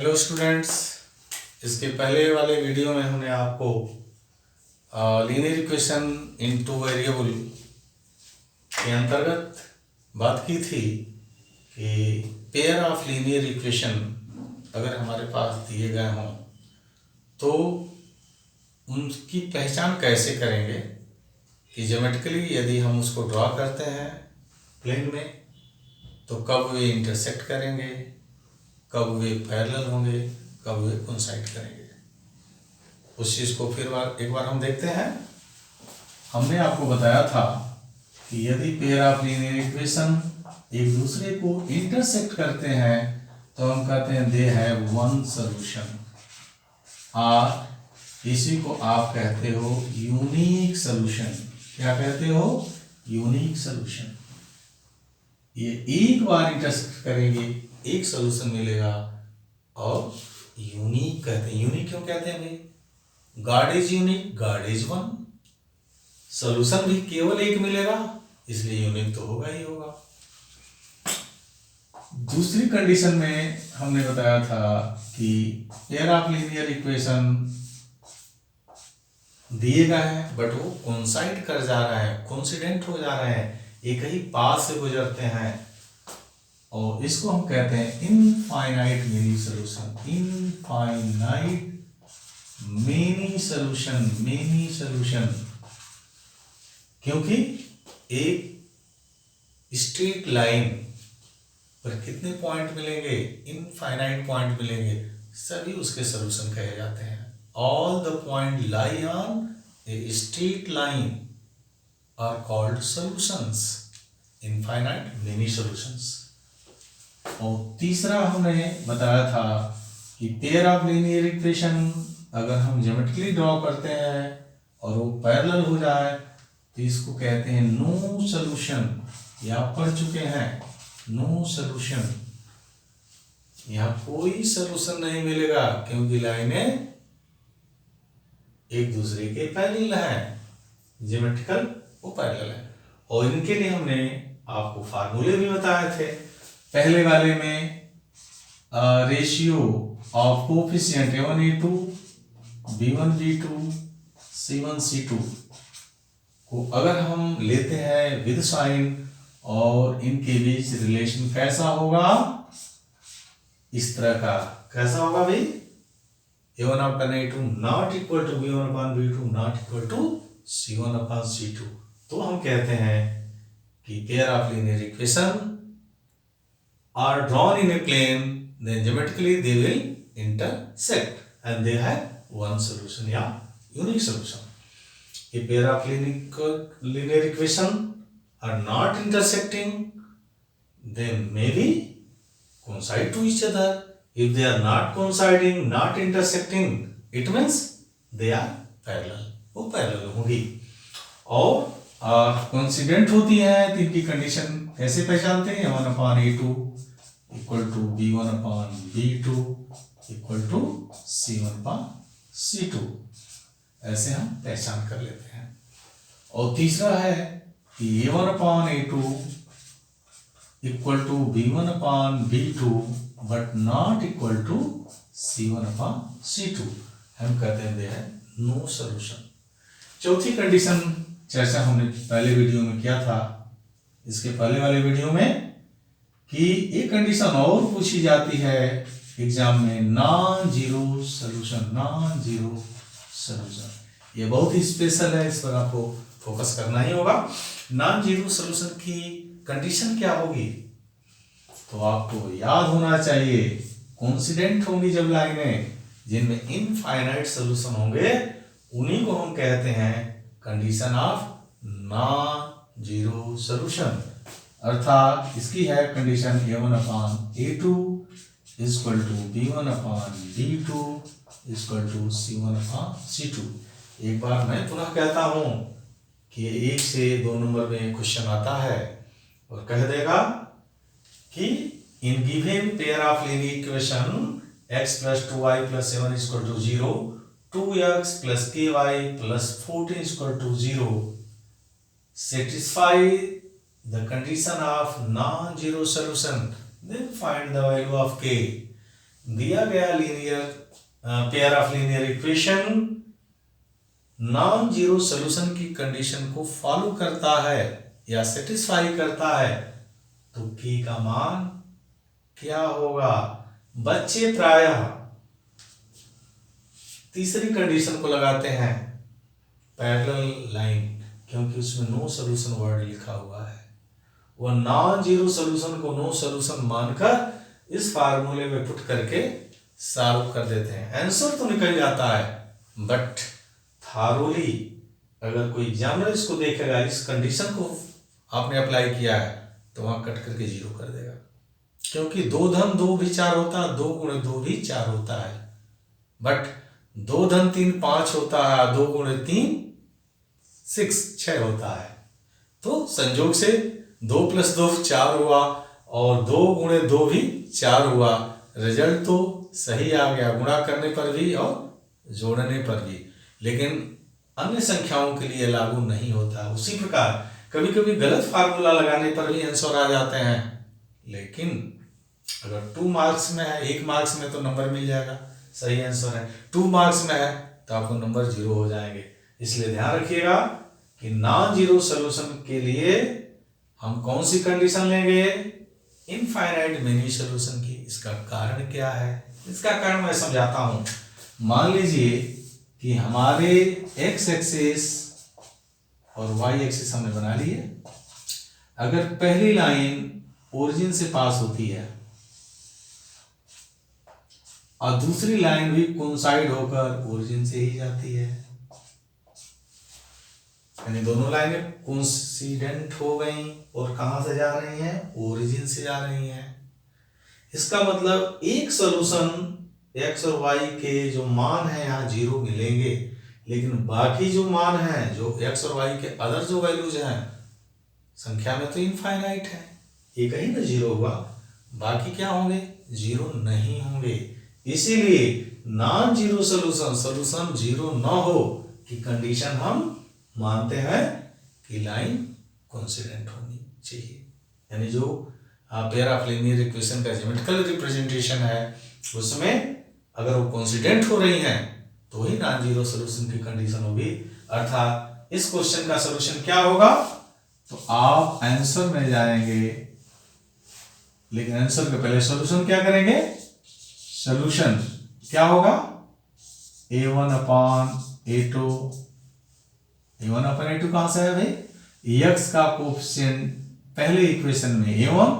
Hello students, इसके पहले वाले वीडियो में हमने आपको linear equation in two variable के अंतर्गत बात की थी कि पेयर ऑफ लीनियर इक्वेशन अगर हमारे पास दिए गए हों तो उनकी पहचान कैसे करेंगे कि ज्योमेट्रिकली यदि हम उसको ड्रॉ करते हैं प्लेन में तो कब वे इंटरसेक्ट करेंगे, कब वे पैरेलल होंगे, कब वे कोइंसाइड करेंगे। उस चीज़ को फिर एक बार हम देखते हैं। हमने आपको बताया था कि यदि पेयर ऑफ लीनियर इक्वेशन एक दूसरे को इंटरसेक्ट करते हैं तो हम कहते हैं दे हैव वन सॉल्यूशन, और इसी को आप कहते हो यूनिक सॉल्यूशन। क्या कहते हो? Unique solution. ये एक बार इंटरसेक्ट करेंगे, एक सॉल्यूशन मिलेगा और यूनिक कहते हैं। यूनिक क्यों कहते हैं भाई? God is unique, God is one. Solution भी केवल एक मिलेगा, इसलिए यूनिक तो होगा ही होगा। दूसरी कंडीशन में हमने बताया था कि पेयर ऑफ लीनियर इक्वेशन दिए गए हैं बट वो कोइंसाइड कर जा रहा है, कोइंसिडेंट हो जा रहे हैं, एक ही पाथ से गुजरते हैं, और इसको हम कहते हैं infinite many solution. Infinite many solution, many solution, क्योंकि एक स्ट्रेट लाइन पर कितने पॉइंट मिलेंगे? इनफाइनाइट पॉइंट मिलेंगे, सभी उसके सॉल्यूशन कहे जाते हैं। All the point lie on a straight line are called solutions. Infinite many solutions. और तीसरा हमने बताया था कि पेयर ऑफ लीनियर इक्वेशन अगर हम ज्योमेट्रिकली ड्रॉ करते हैं और वो पैरेलल हो जाए तो इसको कहते हैं नो सॉल्यूशन। ये आप पढ़ चुके हैं, नो सॉल्यूशन। यहां कोई सॉल्यूशन नहीं मिलेगा क्योंकि लाइनें एक दूसरे के पैरेलल हैं, ज्योमेट्रिकल वो पैरेलल है। और इनके लिए हमने आपको फार्मूले भी बताए थे। पहले वाले में ratio of coefficient A1A2, B1B2, C1C2 को अगर हम लेते हैं विद साइन और इनके बीच रिलेशन कैसा होगा? इस तरह का। कैसा होगा भाई? A1/A2 not equal to B1/B2 not equal to C1/C2। तो हम कहते हैं कि pair of linear equation are drawn in a plane, then geometrically they will intersect and they have one solution या unique solution. A pair of linear equation are not intersecting, they maybe coincide to each other. If they are not coinciding, not intersecting, it means they are parallel. वो parallel होगी। और coincident होती है तो इनकी condition कैसे पहचानते हैं? A1/A2 equal to B1/B2 equal to C1/C2, ऐसे हम पहचान कर लेते हैं। और तीसरा है कि A1/A2 equal to B1/B2 but not equal to C1/C2। हम कहते हैं दे है नो सॉल्यूशन। चौथी कंडीशन चर्चा हमने पहले वीडियो में किया था, इसके पहले वाले वीडियो में, कि एक कंडीशन और पूछी जाती है एग्जाम में, non zero solution. Non zero solution ये बहुत ही स्पेशल है, इस पर आपको फोकस करना ही होगा। नॉन जीरो सॉल्यूशन की कंडीशन क्या होगी? तो आपको याद होना चाहिए, कोइंसिडेंट होंगी जब लाइनें, जिनमें इनफाइनाइट सॉल्यूशन होंगे उन्हीं को हम कहते हैं condition of non zero solution. अर्थात इसकी है condition A1/A2 equal to B1/B2 equal to C1/C2। एक बार मैं पुनः कहता हूं कि 1 से 2 नंबर में क्वेश्चन आता है और कह देगा कि in given pair of linear equation x + 2y + 7 = 0, 2x + ky + 14 = 0 satisfy the condition of non-zero solution, then find the value of k. दिया गया linear pair of linear equation non zero solution की condition को follow करता है या satisfy करता है तो k का मान क्या होगा। बच्चे प्रायः तीसरी कंडीशन को लगाते हैं पैरेलल लाइन, क्योंकि उसमें नो सॉल्यूशन वर्ड लिखा हुआ है। वह नॉन जीरो सॉल्यूशन को नो सॉल्यूशन मानकर इस फार्मूले में पुट करके सॉल्व कर देते हैं। आंसर तो निकल जाता है, बट थारोली अगर कोई एग्जामिनर इसको देखेगा, इस कंडीशन को आपने अप्लाई किया है, तो वहां कट करके जीरो कर देगा, क्योंकि 2 धन 2 भी 4 होता है, 2 गुणे 2 भी 4 होता है, बट 2 धन 3 5 होता है, 2 गुणे 3 6 होता है। तो संयोग से 2 + 2 4 हुआ और 2 गुणे 2 भी 4 हुआ। रिजल्ट तो सही आ गया, गुणा करने पर भी और जोड़ने पर भी, लेकिन अन्य संख्याओं के लिए लागू नहीं होता। उसी प्रकार कभी कभी गलत फार्मूला लगाने पर भी आंसर आ जाते हैं, लेकिन अगर 2 मार्क्स में है, 1 मार्क्स में तो नंबर मिल जाएगा, सही आंसर है। 2 मार्क्स में है तो आपको नंबर 0 हो जाएंगे। इसलिए ध्यान रखिएगा कि नॉन जीरो सोल्यूशन के लिए हम कौन सी कंडीशन लेंगे, इनफाइनाइट मेनी सोल्यूशन की। इसका कारण क्या है, इसका कारण मैं समझाता हूं। मान लीजिए कि हमारे x एक्सिस और y एक्सिस हमने बना लिए। अगर पहली लाइन ओरिजिन से पास होती है और दूसरी लाइन भी कोइंसाइड होकर ओरिजिन से ही जाती है, यानी दोनों लाइनें कोइंसिडेंट हो गई और कहां से जा रही हैं, ओरिजिन से जा रही हैं। इसका मतलब एक सॉल्यूशन x और y के जो मान है यहाँ 0 मिलेंगे, लेकिन बाकी जो मान है, जो x और y के अदर जो वैल्यूज हैं संख्या में तो इनफाइनाइट है, एक ही ना 0 हुआ, बाकी क्या होंगे, 0 नहीं होंगे। इसीलिए नॉन जीरो सोल्यूशन 0 न हो कि कंडीशन हम मानते हैं कि लाइन कोइंसिडेंट होनी चाहिए, यानी जो पेयर ऑफ लीनियर इक्वेशन का ज्योमेट्रिकल रिप्रेजेंटेशन है उसमें अगर वो कोइंसिडेंट हो रही हैं तो ही नॉन जीरो सोल्यूशन की कंडीशन होगी। अर्थात इस क्वेश्चन का सॉल्यूशन क्या होगा, तो आप आंसर में जाएंगे, लेकिन आंसर के पहले सॉल्यूशन क्या करेंगे। सॉल्यूशन क्या होगा, a1/a2। a1/a2 कहां से है भाई, x का कोएफिशिएंट पहले इक्वेशन में a1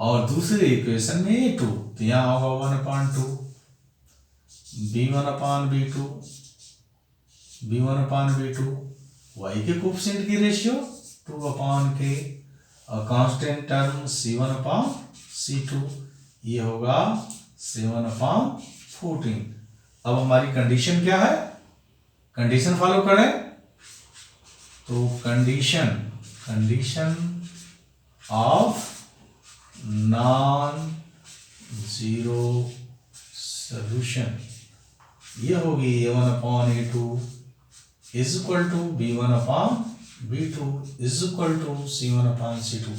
और दूसरे इक्वेशन में a2, तो यहां होगा 1/2। b1/b2, b1/b2 y के कोएफिशिएंट की रेशियो 2/k और कांस्टेंट टर्म c1/c2, ये होगा 7/14। अब हमारी कंडीशन क्या है, कंडीशन फॉलो करें तो condition of non zero solution ये होगी a1/a2 is equal to b1/b2 is equal to c1/c2।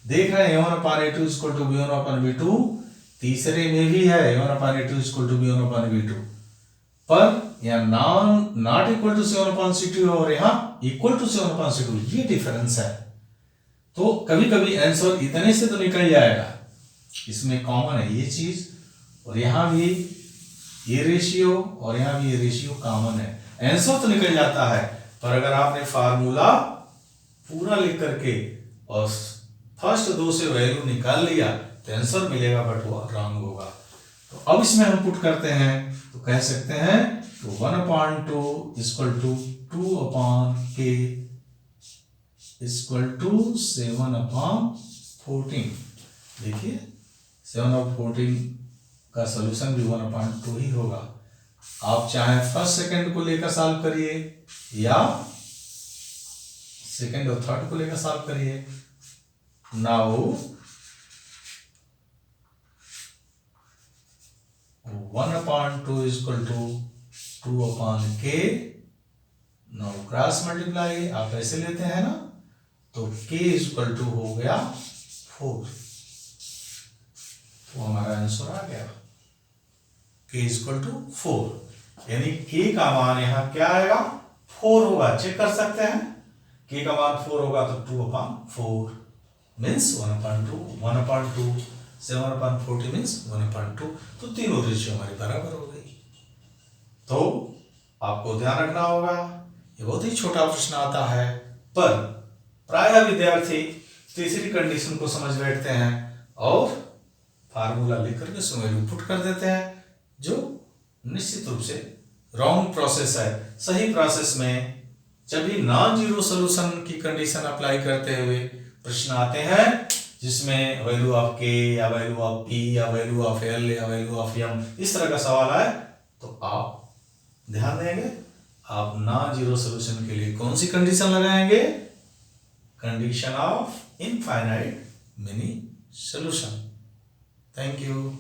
देख रहे हैं a1/a2 is equal to b1/b2, तीसरे में भी है a1/a2 is equal to b1/b2, पर यहाँ नॉट इक्वल टू c1/c2 और यहाँ इक्वल टू c1/c2, ये डिफरेंस है। तो कभी कभी आंसर इतने से तो निकल जाएगा, इसमें कॉमन है ये चीज, और यहाँ भी ये रेशियो और यहाँ भी ये रेशियो कॉमन है, आंसर तो निकल जाता है। पर अगर आपने फार्मूला पूरा लिख करके और फर्स्ट 2 से वैल्यू निकाल लिया तो आंसर मिलेगा, बट वो रॉन्ग होगा। तो अब इसमें हम पुट करते हैं तो कह सकते हैं तो 1/2 equal to 2/k equal to 7/14। देखिए 7/14 का सॉल्यूशन भी 1/2 ही होगा। आप चाहे फर्स्ट सेकंड को लेकर सॉल्व करिए या सेकंड और थर्ड को लेकर सॉल्व करिए। Now 1/2 equal to 2/k, now cross multiply आप ऐसे लेते हैं ना, तो k इक्वल टू हो गया 4, तो हमारा आंसर आ गया। k इक्वल टू 4, यानी k का मान यहाँ क्या आएगा 4 होगा। चेक कर सकते हैं, k का मान 4 होगा तो 2/4 मीन्स 1/2, 1/2, 7/40 मीन्स 1/2। तो तीनों रेशियो हमारी बराबर हो गई। तो आपको ध्यान रखना होगा, ये बहुत ही छोटा प्रश्न आता है, पर प्रायः विद्यार्थी तीसरी कंडीशन को समझ बैठते हैं और फार्मूला लिख करके उसमें वैल्यू पुट कर देते हैं, जो निश्चित रूप से रॉन्ग प्रोसेस है। सही प्रोसेस में जब भी नॉन जीरो सोल्यूशन की कंडीशन अप्लाई करते हुए प्रश्न आते हैं जिसमें वैल्यू ऑफ के या वैल्यू ऑफ पी या वैल्यू ऑफ एल या वैल्यू ऑफ एम इस तरह का सवाल आए, तो आप ध्यान देंगे, आप नॉन जीरो सोल्यूशन के लिए कौन सी कंडीशन लगाएंगे, condition of infinite mini solution. Thank you.